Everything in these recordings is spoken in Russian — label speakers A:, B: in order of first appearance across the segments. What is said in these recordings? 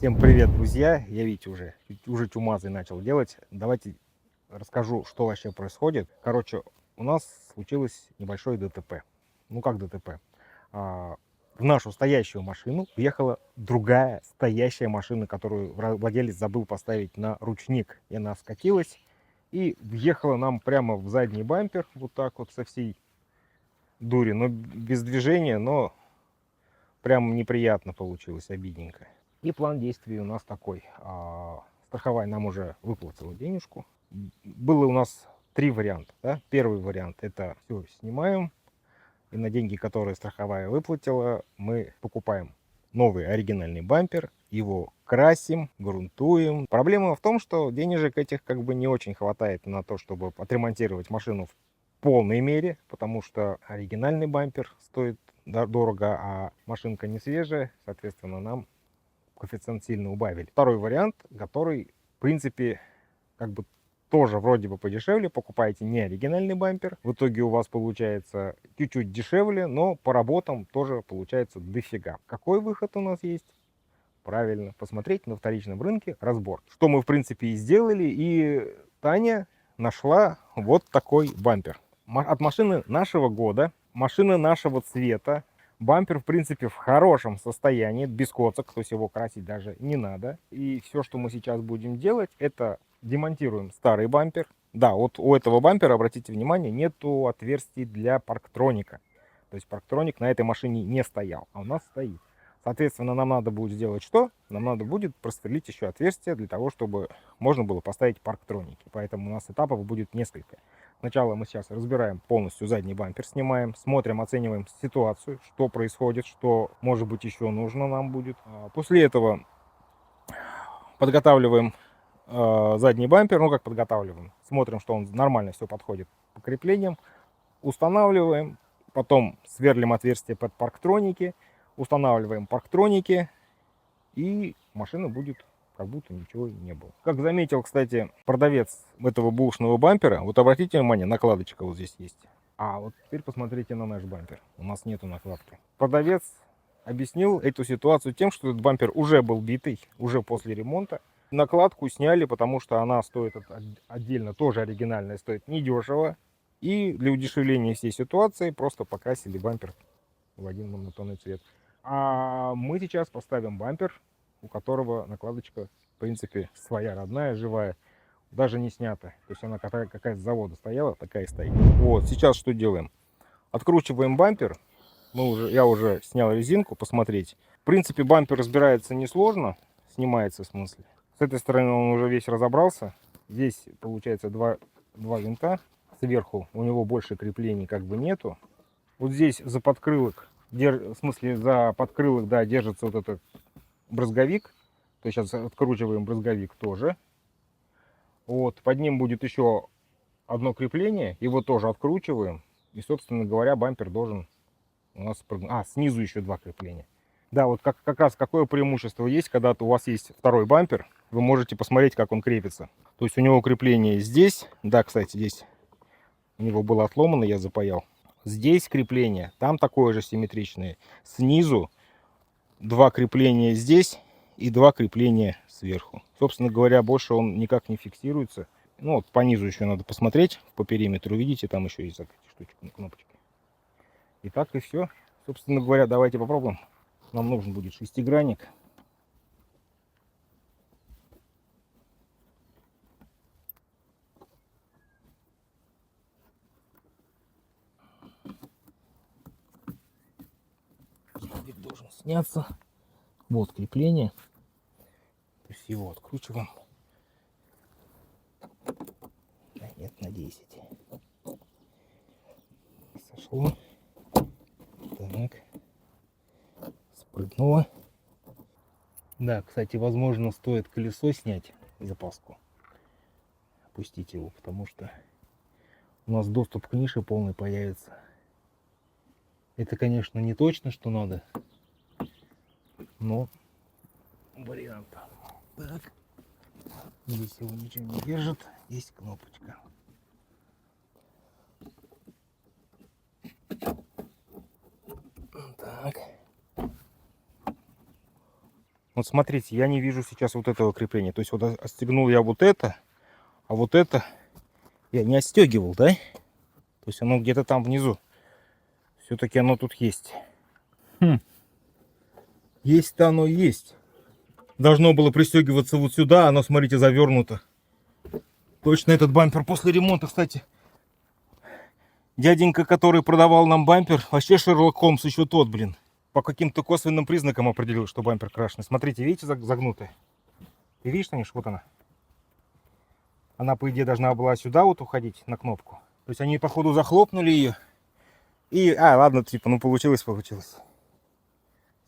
A: Всем привет, друзья! Я Витя уже чумазый начал делать. Давайте расскажу, что вообще происходит. Короче, у нас случилось небольшое ДТП. Ну как ДТП? В нашу стоящую машину въехала другая стоящая машина, которую владелец забыл поставить на ручник. И она скатилась и въехала нам прямо в задний бампер, вот так вот со всей дури, но без движения, но прям неприятно получилось, обидненько. И план действий у нас такой. Страховая нам уже выплатила денежку. Было у нас три варианта. Да? Первый вариант — это все снимаем, и на деньги, которые страховая выплатила, мы покупаем новый оригинальный бампер, его красим, грунтуем. Проблема в том, что денежек этих как бы не очень хватает на то, чтобы отремонтировать машину в полной мере, потому что оригинальный бампер стоит дорого, а машинка не свежая, соответственно, нам коэффициент сильно убавили. Второй вариант, который, в принципе, как бы тоже вроде бы подешевле. Покупаете не оригинальный бампер, в итоге у вас получается чуть-чуть дешевле, но по работам тоже получается дофига. Какой выход у нас есть? Правильно, посмотреть на вторичном рынке разбор. Что мы, в принципе, и сделали, и Таня нашла вот такой бампер. От машины нашего года, машина нашего цвета. Бампер, в принципе, в хорошем состоянии, без коцок, то есть его красить даже не надо. И все, что мы сейчас будем делать, это демонтируем старый бампер. Да, вот у этого бампера, обратите внимание, нету отверстий для парктроника. То есть парктроник на этой машине не стоял, а у нас стоит. Соответственно, нам надо будет сделать что? Нам надо будет просверлить еще отверстие для того, чтобы можно было поставить парктроники. Поэтому у нас этапов будет несколько. Сначала мы сейчас разбираем полностью задний бампер, снимаем, смотрим, оцениваем ситуацию, что происходит, что может быть еще нужно нам будет. После этого подготавливаем задний бампер, ну как подготавливаем, смотрим, что он нормально все подходит по креплениям, устанавливаем, потом сверлим отверстие под парктроники, устанавливаем парктроники, и машина будет как будто ничего не было. Как заметил, кстати, продавец этого бэушного бампера, вот обратите внимание, накладочка вот здесь есть. А вот теперь посмотрите на наш бампер. У нас нету накладки. Продавец объяснил эту ситуацию тем, что этот бампер уже был битый, уже после ремонта. Накладку сняли, потому что она стоит отдельно, тоже оригинальная, стоит недешево. И для удешевления всей ситуации просто покрасили бампер в один монотонный цвет. А мы сейчас поставим бампер, у которого накладочка, в принципе, своя, родная, живая, даже не снята. То есть она какая-то с завода стояла, такая и стоит. Вот, сейчас что делаем? Откручиваем бампер. Я уже снял резинку, посмотреть. В принципе, бампер разбирается несложно, снимается в смысле. С этой стороны он уже весь разобрался. Здесь получается два винта. Сверху у него больше креплений как бы нету. Вот здесь за подкрылок, в смысле за подкрылок, да, держится вот этот брызговик. То есть сейчас откручиваем брызговик тоже. Вот, под ним будет еще одно крепление, его тоже откручиваем. И, собственно говоря, бампер должен у нас прыгнуть. Снизу еще два крепления. Да, вот как раз какое преимущество есть, когда у вас есть второй бампер, вы можете посмотреть, как он крепится. То есть у него крепление здесь, да, кстати, здесь у него было отломано, я запаял. Здесь крепление, там такое же симметричное. Снизу два крепления здесь и два крепления сверху. Собственно говоря, больше он никак не фиксируется. Ну вот по низу еще надо посмотреть, по периметру, видите, там еще есть штучки, кнопочки. И так и все. Собственно говоря, давайте попробуем. Нам нужен будет шестигранник. Брызговик должен сняться. Вот крепление. То есть его откручиваем. Нет, на 10. Сошло. Так. Спрыгнуло. Да, кстати, возможно, стоит колесо снять, запаску. Опустить его, потому что у нас доступ к нише полный появится. Это, конечно, не точно, что надо, но вариант. Так. Здесь его ничего не держит. Есть кнопочка. Так. Вот смотрите, я не вижу сейчас вот этого крепления. То есть вот отстегнул я вот это, а вот это я не отстегивал, да? То есть оно где-то там внизу. Все-таки оно тут есть. Есть-то оно есть. Должно было пристегиваться вот сюда, оно, смотрите, завернуто. Точно этот бампер после ремонта, кстати. Дяденька, который продавал нам бампер, вообще Шерлок Холмс еще тот, блин. По каким-то косвенным признакам определил, что бампер крашеный. Смотрите, видите, загнутая? Ты видишь, Танюш, вот она. Она, по идее, должна была сюда вот уходить на кнопку. То есть они, походу, захлопнули ее. И, ладно, типа, ну получилось.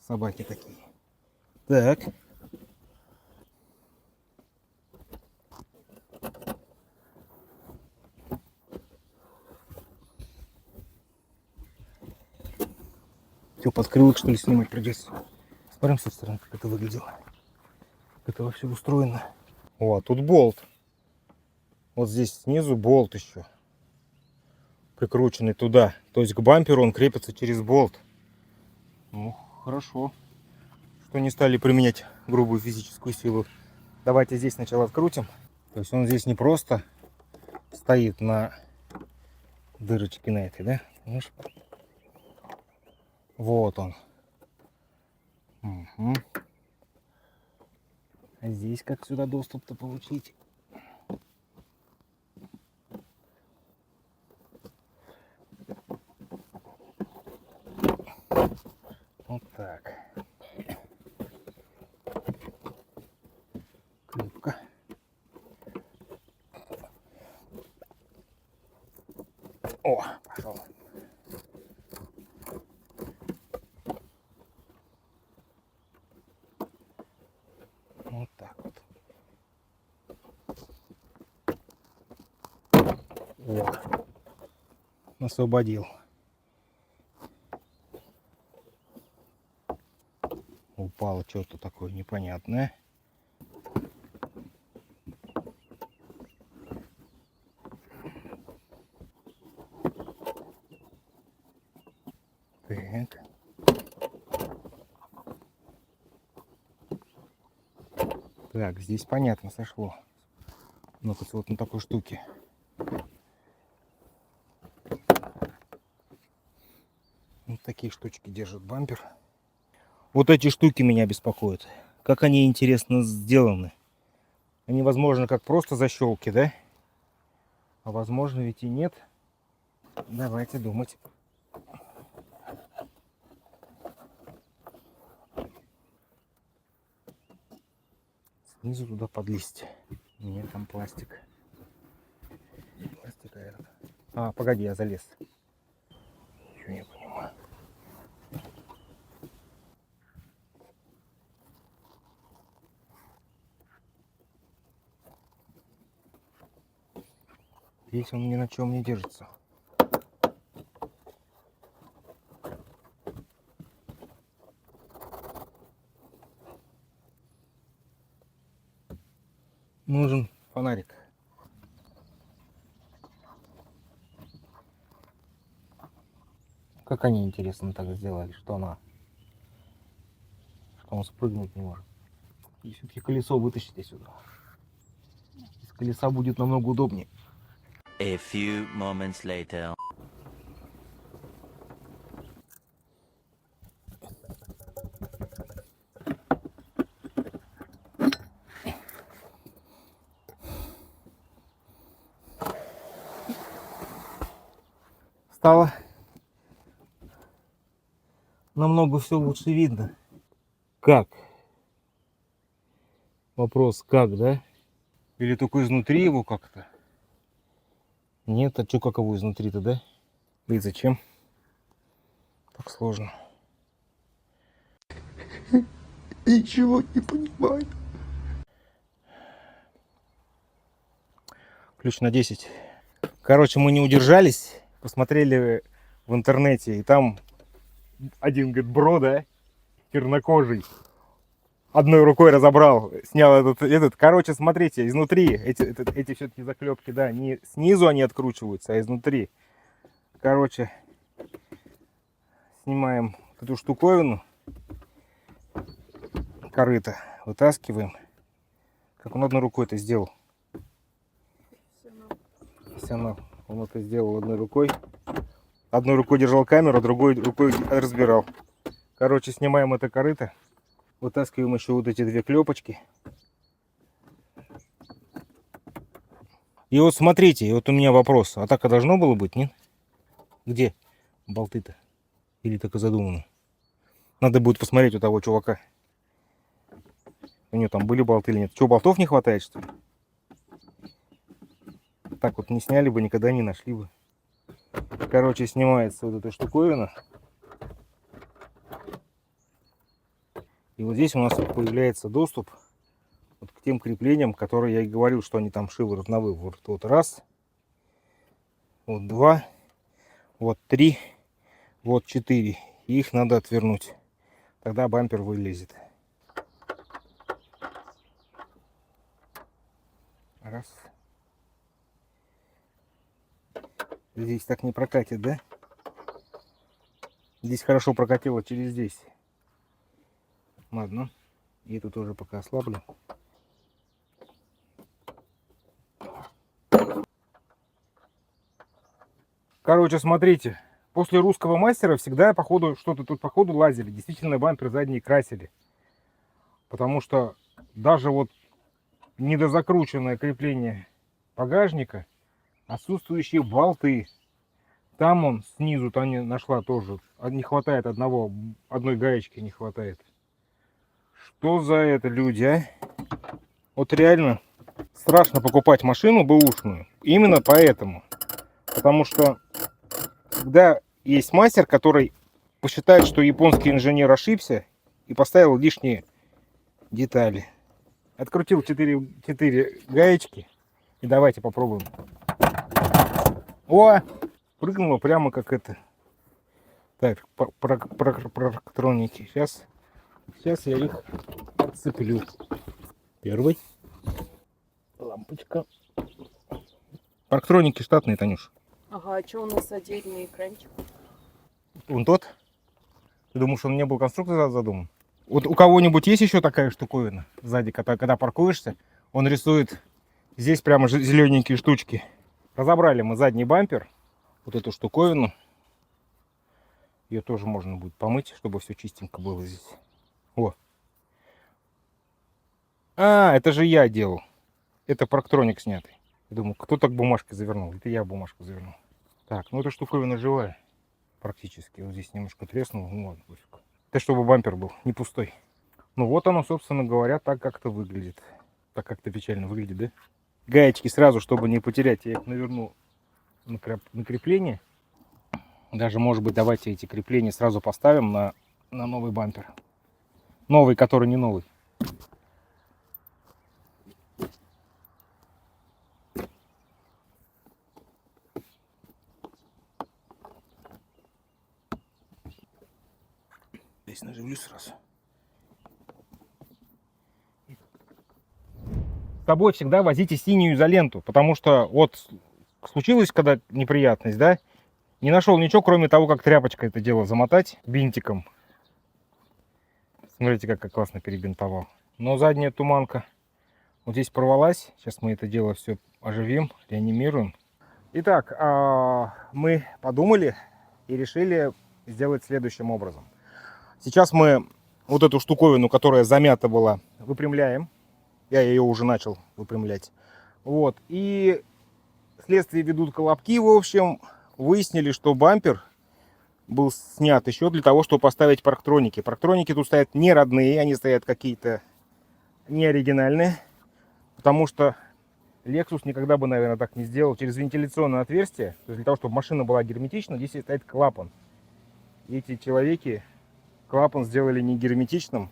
A: Собаки такие. Так. Все, подкрылок, что ли, снимать придется. Смотрим со стороны, как это выглядело. Как это вообще устроено. О, тут болт. Вот здесь снизу болт еще. Прикрученный туда. То есть к бамперу он крепится через болт. Ну, хорошо. Что не стали применять грубую физическую силу. Давайте здесь сначала открутим. То есть он здесь не просто стоит на дырочке на этой, да? Видишь? Вот он. Угу. А здесь как сюда доступ-то получить? Вот так. Крепко. О, пошел. Вот так вот. О, освободил. Упало что-то такое непонятное. Так. Так, здесь понятно сошло. Ну-ка, вот на такой штуке. Вот такие штучки держат бампер. Вот эти штуки меня беспокоят. Как они, интересно, сделаны. Они, возможно, как просто защелки, да? А возможно, ведь и нет. Давайте думать. Снизу туда подлезть. Нет, там пластик. Пластик этот. Погоди, я залез. Ничего не понимаю. Здесь он ни на чем не держится. Нужен фонарик. Как они, интересно, так сделали, что он спрыгнуть не может. И все-таки колесо вытащите сюда. Из колеса будет намного удобнее.
B: A few moments later.
A: Стало намного все лучше видно. Как? Вопрос, как, да? Или только изнутри его как-то? Нет, а что, как его изнутри-то, да? Да и зачем? Так сложно.
C: Ничего не понимаю.
A: Ключ на 10. Короче, мы не удержались. Посмотрели в интернете. И там один, говорит, бро, да? Чернокожий. Одной рукой разобрал. Снял этот. Короче, смотрите, изнутри. Эти все-таки заклепки, да. Не снизу они откручиваются, а изнутри. Короче, снимаем эту штуковину. корыто. Вытаскиваем. Как он одной рукой это сделал. Профессионал. Он это сделал одной рукой. Одной рукой держал камеру, другой рукой разбирал. Короче, снимаем это корыто. Вытаскиваем еще вот эти две клепочки. И вот смотрите, вот у меня вопрос. А так и должно было быть, нет? Где болты-то? Или так и задумано? Надо будет посмотреть у того чувака. У него там были болты или нет. Что, болтов не хватает, что ли? Так вот не сняли бы, никогда не нашли бы. Короче, снимается вот эта штуковина. И вот здесь у нас появляется доступ вот к тем креплениям, которые я и говорил, что они там шивы разновые. Вот раз, вот два, вот три, вот четыре. И их надо отвернуть. Тогда бампер вылезет. Раз. Здесь так не прокатит, да? Здесь хорошо прокатило через здесь. Ладно. И эту тоже пока ослаблю. Короче, смотрите. После русского мастера всегда походу что-то тут походу лазили. Действительно бампер задний красили. Потому что даже вот недозакрученное крепление багажника, отсутствующие болты. Там он снизу Таня нашла тоже. Не хватает одной гаечки не хватает. Что за это, люди, а? Вот реально страшно покупать машину бэушную. Именно поэтому. Потому что когда есть мастер, который посчитает, что японский инженер ошибся и поставил лишние детали. Открутил 4 гаечки. И давайте попробуем. О! Прыгнуло прямо как это. Так, парктроники. Сейчас я их отцеплю. Первый. Лампочка. Парктроники штатные, Танюш.
D: Ага, а что у нас отдельный экранчик?
A: Вон тот. Ты думаешь, он не был конструктором задуман? Вот у кого-нибудь есть еще такая штуковина сзади, когда паркуешься, он рисует здесь прямо зелененькие штучки. Разобрали мы задний бампер, вот эту штуковину. Ее тоже можно будет помыть, чтобы все чистенько было здесь. О. А, это же я делал. Это парктроник снятый. Я думаю, кто так бумажкой завернул? Это я бумажку завернул. Так, ну эта штуковина живая. Практически. Вот здесь немножко треснул. Ну ладно, пофиг. Это чтобы бампер был не пустой. Ну вот оно, собственно говоря, так как-то выглядит. Так как-то печально выглядит, да? Гаечки сразу, чтобы не потерять, я их наверну на крепление. Даже, может быть, давайте эти крепления сразу поставим на новый бампер. Новый, который не новый. Здесь наживлю сразу. С собой всегда возите синюю изоленту, потому что вот случилась когда неприятность, да? Не нашел ничего, кроме того, как тряпочкой это дело замотать бинтиком. Смотрите, как классно перебинтовал. Но задняя туманка вот здесь порвалась. Сейчас мы это дело все оживим, реанимируем. Итак, мы подумали и решили сделать следующим образом. Сейчас мы вот эту штуковину, которая замята была, выпрямляем. Я ее уже начал выпрямлять. Вот. И следствие ведут колобки, в общем. Выяснили, что бампер был снят еще для того, чтобы поставить парктроники. Парктроники тут стоят не родные, они стоят какие-то не оригинальные. Потому что Lexus никогда бы, наверное, так не сделал. Через вентиляционное отверстие, то есть для того, чтобы машина была герметична, здесь стоит клапан. И эти человеки клапан сделали не герметичным.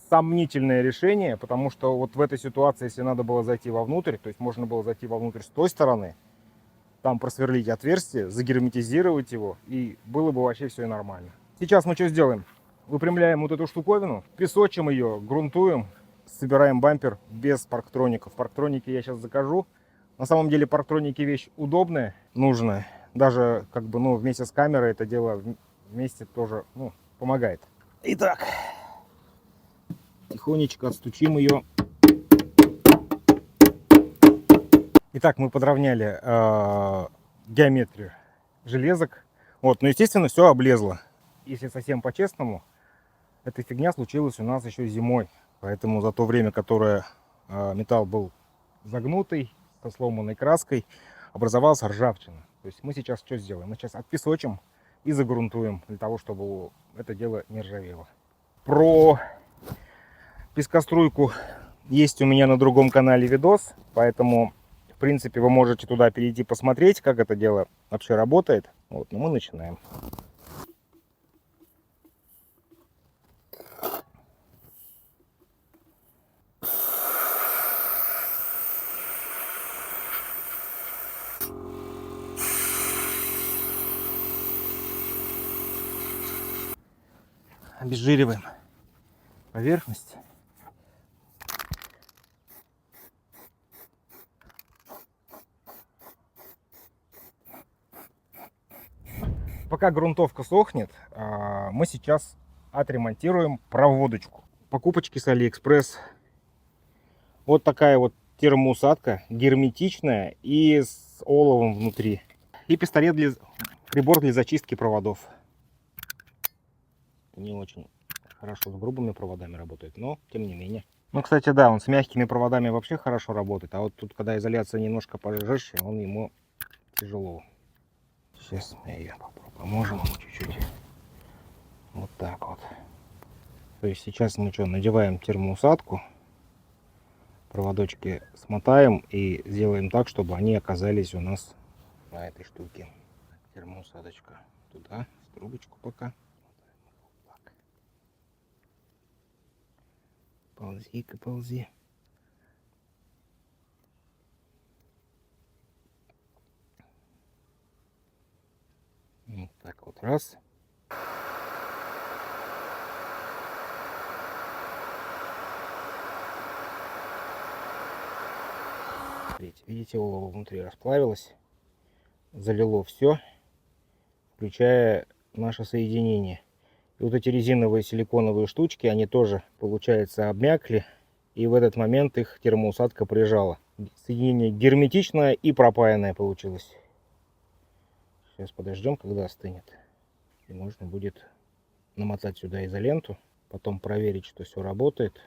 A: Сомнительное решение, потому что вот в этой ситуации, если надо было зайти вовнутрь, то есть можно было зайти вовнутрь с той стороны, там просверлить отверстие, загерметизировать его, и было бы вообще все нормально. Сейчас мы что сделаем? Выпрямляем вот эту штуковину, песочим ее, грунтуем, собираем бампер без парктроников. Парктроники я сейчас закажу. На самом деле парктроники вещь удобная, нужная. Даже как бы, ну, вместе с камерой это дело вместе тоже, ну, помогает. Итак, тихонечко отстучим ее. Итак, мы подровняли геометрию железок. Вот, но естественно все облезло. Если совсем по-честному, эта фигня случилась у нас еще зимой. Поэтому за то время, которое металл был загнутый, со сломанной краской, образовалась ржавчина. То есть мы сейчас что сделаем? Мы сейчас отпесочим и загрунтуем, для того, чтобы это дело не ржавело. Про пескоструйку есть у меня на другом канале видос, поэтому в принципе вы можете туда перейти посмотреть, как это дело вообще работает. Вот, но мы начинаем. Обезжириваем поверхность. Пока грунтовка сохнет, мы сейчас отремонтируем проводочку. Покупочки с Алиэкспресс. Вот такая вот термоусадка, герметичная и с оловом внутри. И прибор для зачистки проводов. Не очень хорошо с грубыми проводами работает, но тем не менее. Ну, кстати, да, он с мягкими проводами вообще хорошо работает, а вот тут, когда изоляция немножко пожестче, он ему тяжело. Сейчас мы ее поможем чуть-чуть. Вот так вот. То есть сейчас мы что, надеваем термоусадку, проводочки смотаем и сделаем так, чтобы они оказались у нас на этой штуке. Термоусадочка туда, в трубочку пока. Ползи-ка, ползи. Вот так вот раз. Видите, олово внутри расплавилось, залило все, включая наше соединение. И вот эти резиновые силиконовые штучки, они тоже, получается, обмякли, и в этот момент их термоусадка прижала. Соединение герметичное и пропаянное получилось. Сейчас подождем, когда остынет, и можно будет намотать сюда изоленту, потом проверить, что все работает,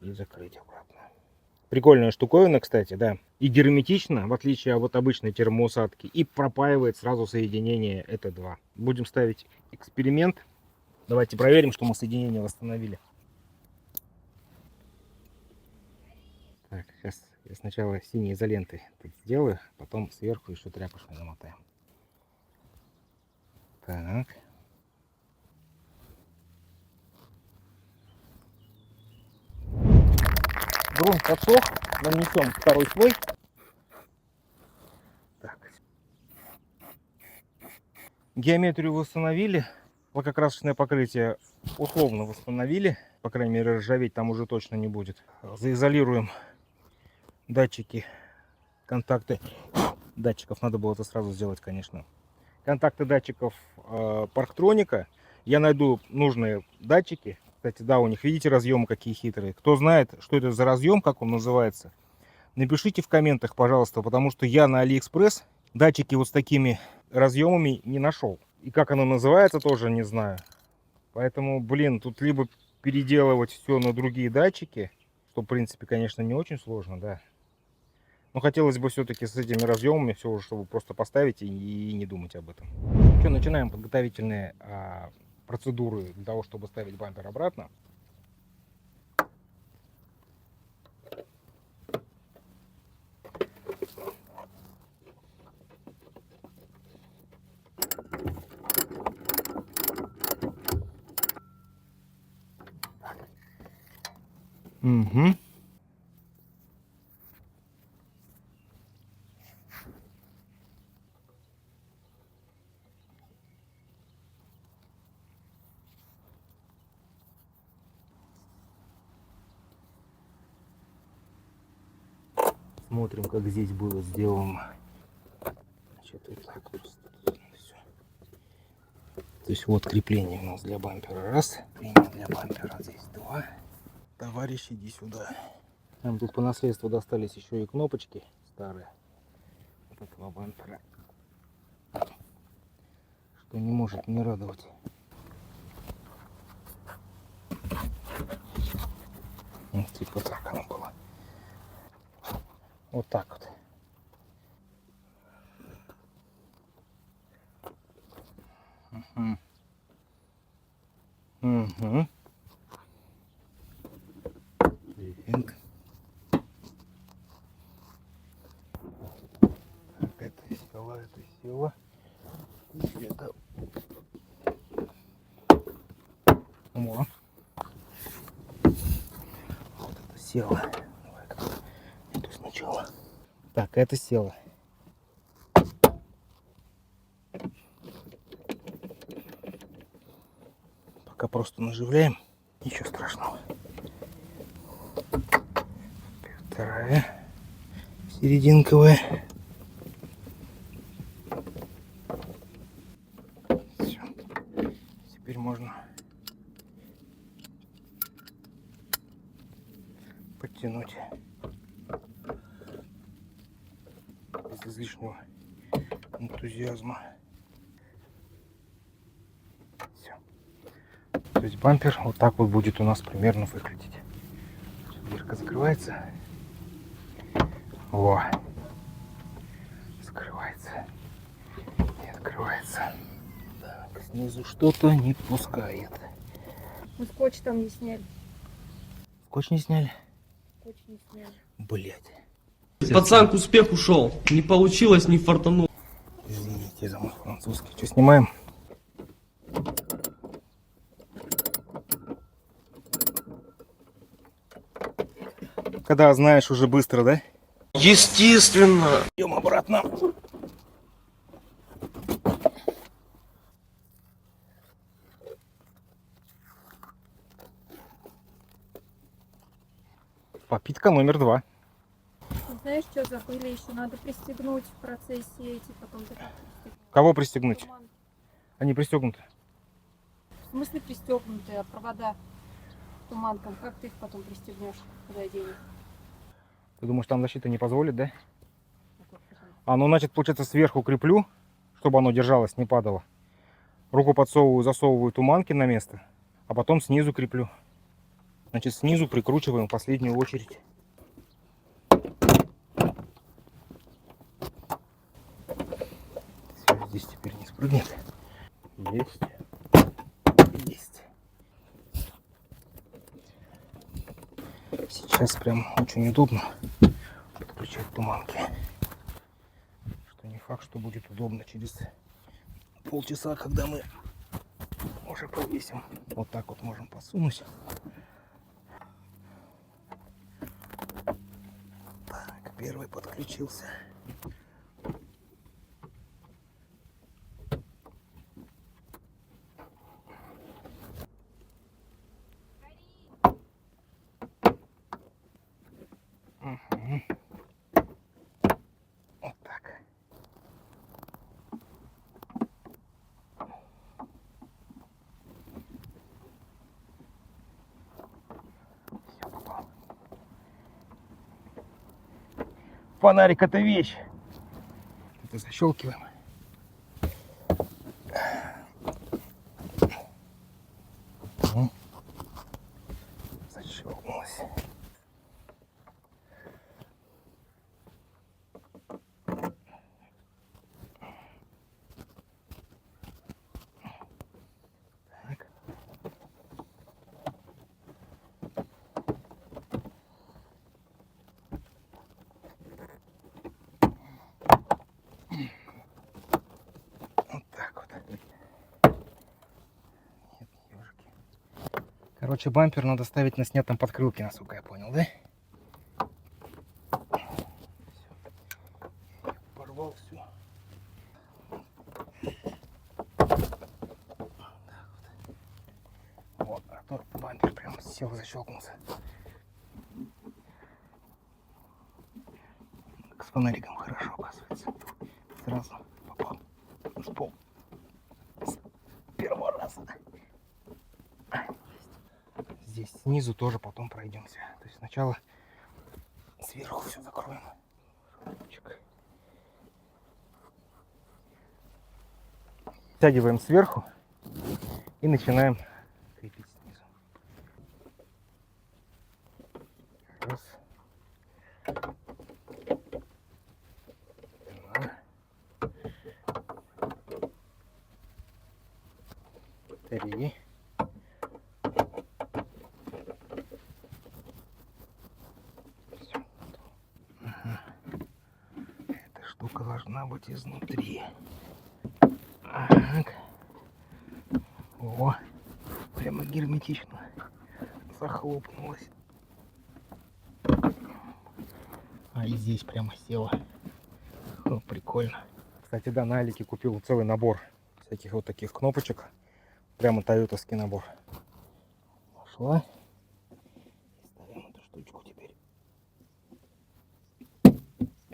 A: и закрыть обратно. Прикольная штуковина, кстати, да. И герметично, в отличие от обычной термоусадки, и пропаивает сразу соединение ЭТ2. Будем ставить эксперимент. Давайте проверим, что мы соединение восстановили. Так, сейчас я сначала синей изолентой тут сделаю, потом сверху еще тряпочной намотаем. Так. Грунт подсох, нанесем второй слой. Так. Геометрию восстановили, лакокрасочное покрытие условно восстановили, по крайней мере ржаветь там уже точно не будет. Заизолируем датчики, контакты датчиков, надо было это сразу сделать, конечно. Контакты датчиков Парктроника, я найду нужные датчики. Кстати, да, у них, видите, разъемы какие хитрые. Кто знает, что это за разъем, как он называется, напишите в комментах, пожалуйста, потому что я на Алиэкспресс датчики вот с такими разъемами не нашел. И как оно называется, тоже не знаю. Поэтому, блин, тут либо переделывать все на другие датчики, что, в принципе, конечно, не очень сложно, да. Но хотелось бы все-таки с этими разъемами все уже, чтобы просто поставить и не думать об этом. Что, начинаем подготовительные процедуры для того, чтобы ставить бампер обратно. Угу. Смотрим, как здесь было сделано. Значит, вот так вот. Все. То есть вот крепление у нас для бампера раз, крепление для бампера здесь два. Товарищ, иди сюда. Нам тут по наследству достались еще и кнопочки старые. От этого бампера. Что не может не радовать. Ну, типа так оно было. Вот так вот. Угу. Угу. Блин. Так, это села, это села. И это... О. Вот это село. Давай-ка эту сначала. Так, это село. Пока просто наживляем. Ничего страшного. Вторая. Серединковая. Все. Теперь можно подтянуть без излишнего энтузиазма. Все. То есть бампер вот так вот будет у нас примерно выглядеть. Дверка закрывается. Во. Закрывается. И открывается. Так, снизу что-то не пускает.
D: Мы скотч там не сняли.
A: Скотч не сняли?
D: Скотч не сняли.
A: Блять.
E: Пацан к успеху шел. Не получилось, не фартанул.
A: Извините за мой французский. Что, снимаем? Когда знаешь уже быстро, да?
E: Естественно.
A: Идем обратно. Попитка номер 2.
D: Знаешь, что забыли? Еще надо пристегнуть в процессе эти, потом
A: Кого пристегнуть?
D: туман.
A: Они пристегнуты.
D: В смысле пристегнутые, а провода туманком. Как ты их потом пристегнешь, куда денешь?
A: Ты думаешь, там защита не позволит, да? А, ну, значит, получается, сверху креплю, чтобы оно держалось, не падало. Руку подсовываю, засовываю туманки на место, а потом снизу креплю. Значит, снизу прикручиваем в последнюю очередь. Все, здесь теперь не спрыгнет. Есть. Есть. Сейчас прям очень удобно подключать туманки. Что не факт, что будет удобно через полчаса, когда мы уже повесим. Вот так вот можем посунуть. Так, первый подключился. Угу. Вот так. Все, попал. Фонарик — это вещь. Это защелкиваем. Защелкнулось. Так. Вот так вот. Нет, ежики. Короче, бампер надо ставить на снятом подкрылке, насколько я понял, да? Всё. Порвал все. Вот, а то бампер прям сел, защелкнулся. С фонариком хорошо, оказывается. Сразу попал в пол. С первого раза. здесь снизу тоже потом пройдемся. То есть сначала сверху все закроем. Стягиваем сверху и начинаем крепить снизу. Раз. Два. Три. Всё. Ага. Эта штука должна быть изнутри. Так. О, прямо герметично захлопнулась. А и здесь прямо села. О, прикольно. Кстати, да, на Алике купил целый набор всяких вот таких кнопочек. Прямо тойотовский набор. Пошла. Ставим эту штучку теперь.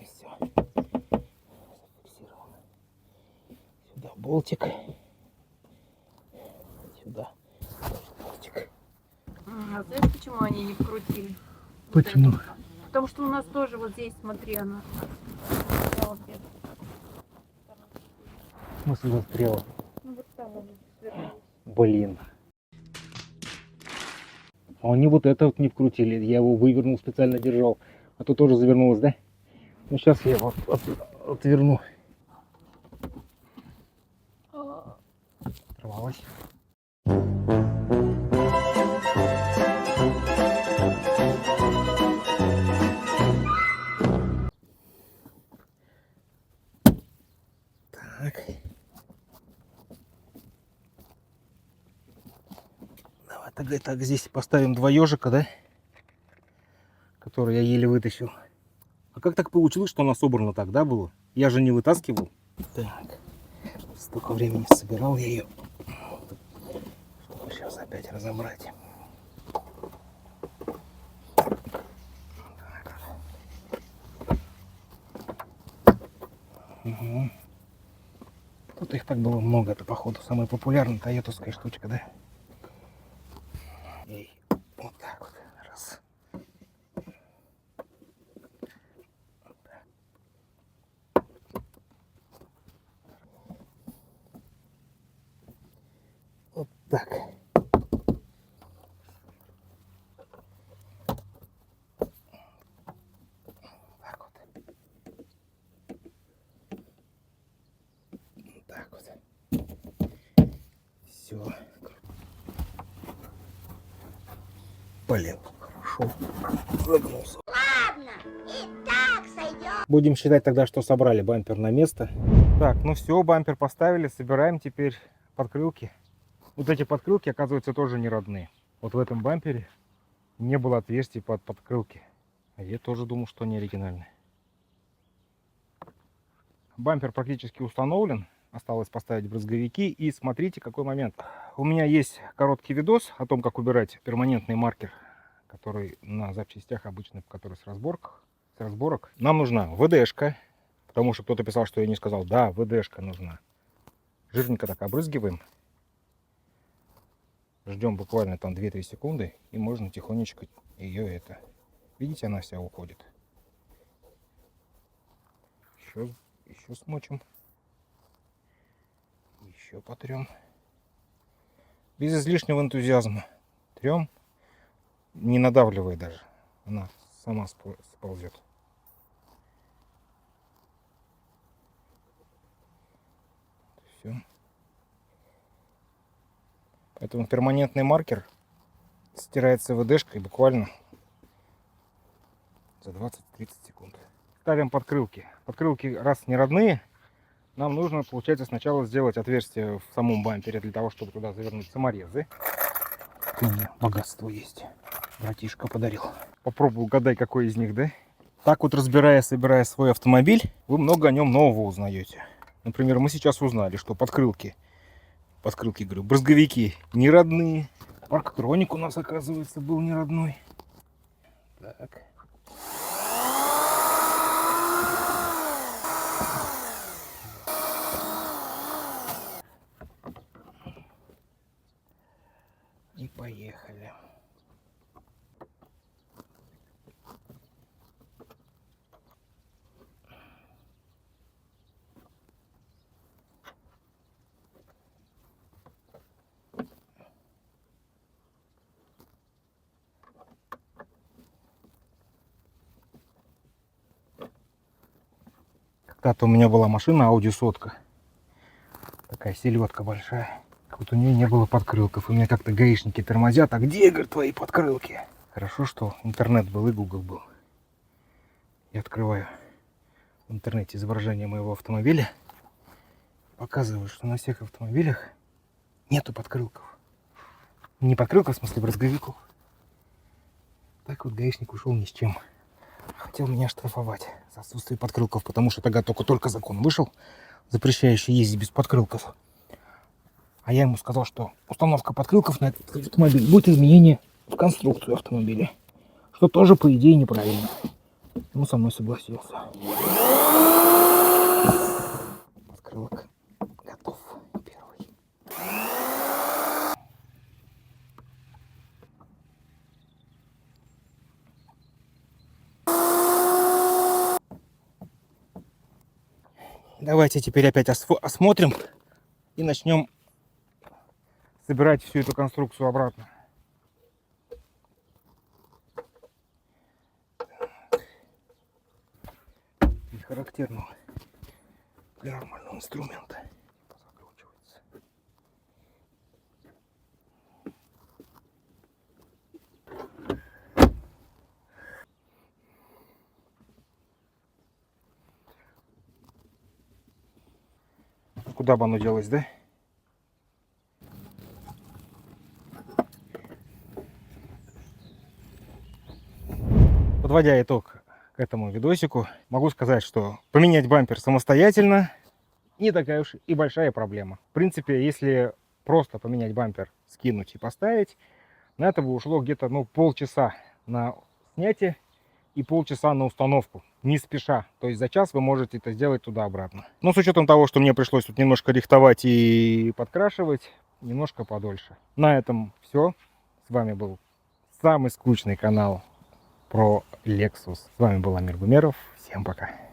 A: Все. Зафиксировано. Сюда болтик. Сюда болтик.
D: А знаешь, почему они не вкрутили?
A: Почему?
D: Вот это? Потому что у нас тоже вот здесь, смотри, она. Вот это.
A: В смысле застряла?
D: Ну вот там она свернулась.
A: Блин. А они вот это вот не вкрутили. Я его вывернул, специально держал. А то тоже завернулось, да? Ну сейчас я его отверну. Оторвалась. Так. Давай так здесь поставим два ежика, да? Которые я еле вытащил. А как так получилось, что она собрана так, да, было? Я же не вытаскивал. Так. Столько времени собирал я ее. Чтобы сейчас опять разобрать. Угу. Тут их так было много, это походу самая популярная тойотовская штучка, да? И вот так вот. Раз. Вот так. Так вот. Так вот. Все. Блин, хорошо. Загнулся.
F: Ладно, и так сойдет.
A: Будем считать тогда, что собрали бампер на место. Так, ну все, бампер поставили, собираем теперь подкрылки. Вот эти подкрылки, оказывается, тоже не родные. Вот в этом бампере не было отверстий под подкрылки. А я тоже думал, что они оригинальные. Бампер практически установлен. Осталось поставить брызговики. И смотрите, какой момент. У меня есть короткий видос о том, как убирать перманентный маркер, который на запчастях обычно, который с разборок. Нам нужна ВДшка. Потому что кто-то писал, что я не сказал. Да, ВДшка нужна. Жирненько так обрызгиваем. Ждем буквально там 2-3 секунды. И можно тихонечко ее это... Видите, она вся уходит. Еще смочим. Еще потрем. Без излишнего энтузиазма. Трем. Не надавливая даже. Она сама сползет. Все. Поэтому перманентный маркер стирается ВДшкой буквально за 20-30 секунд. Ставим подкрылки. Подкрылки, раз не родные, нам нужно, получается, сначала сделать отверстие в самом бампере, для того, чтобы туда завернуть саморезы. У меня богатство есть. Братишка подарил. Попробую угадай, какой из них, да? Так вот, собирая свой автомобиль, вы много о нем нового узнаете. Например, мы сейчас узнали, что подкрылки, говорю, брызговики не родные. Парктроник у нас, оказывается, был не родной. Так. И поехали. Когда-то у меня была машина Audi сотка. Такая селедка большая. Вот у нее не было подкрылков. И мне как-то гаишники тормозят. А где, говорят, твои подкрылки? Хорошо, что интернет был и Google был. Я открываю в интернете изображение моего автомобиля. Показываю, что на всех автомобилях нету подкрылков. Не подкрылков, в смысле брызговиков. Так вот гаишник ушел ни с чем. Хотел меня штрафовать за отсутствие подкрылков, потому что тогда только закон вышел, запрещающий ездить без подкрылков. А я ему сказал, что установка подкрылков на этот автомобиль будет изменение в конструкцию автомобиля. Что тоже, по идее, неправильно. Он со мной согласился. Подкрылок готов. Первый. Давайте теперь опять осмотрим и начнем собирать всю эту конструкцию обратно. Не характерно для нормального инструмента. Закручивается. Куда бы оно делось, да? Подводя итог к этому видосику, могу сказать, что поменять бампер самостоятельно не такая уж и большая проблема. В принципе, если просто поменять бампер, скинуть и поставить, на это бы ушло где-то полчаса на снятие и полчаса на установку, не спеша. То есть за час вы можете это сделать туда-обратно. Но с учетом того, что мне пришлось тут немножко рихтовать и подкрашивать, немножко подольше. На этом все. С вами был самый скучный канал про Lexus. С вами был Амир Гумеров. Всем пока.